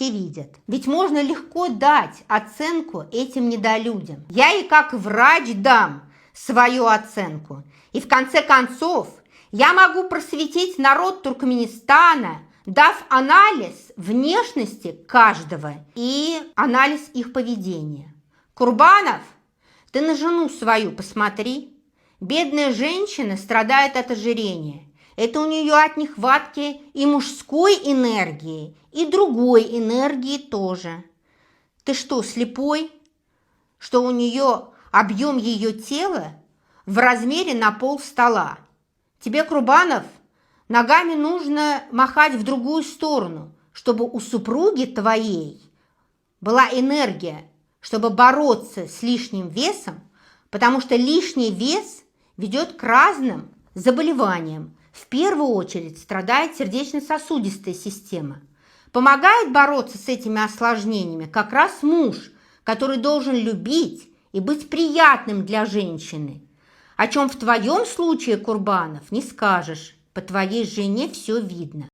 все видят. Ведь можно легко дать оценку этим недолюдям. Я и как врач дам свою оценку. И в конце концов я могу просветить народ Туркменистана, дав анализ внешности каждого и анализ их поведения. Курбанов, ты на жену свою посмотри. Бедная женщина страдает от ожирения. Это у нее от нехватки и мужской энергии, и другой энергии тоже. Ты что, слепой? Что у нее объем ее тела в размере на пол стола. Тебе, Курбанов, ногами нужно махать в другую сторону, чтобы у супруги твоей была энергия, чтобы бороться с лишним весом, потому что лишний вес ведет к разным заболеваниям. В первую очередь страдает сердечно-сосудистая система. Помогает бороться с этими осложнениями как раз муж, который должен любить и быть приятным для женщины. О чем в твоем случае, Курбанов, не скажешь. По твоей жене все видно.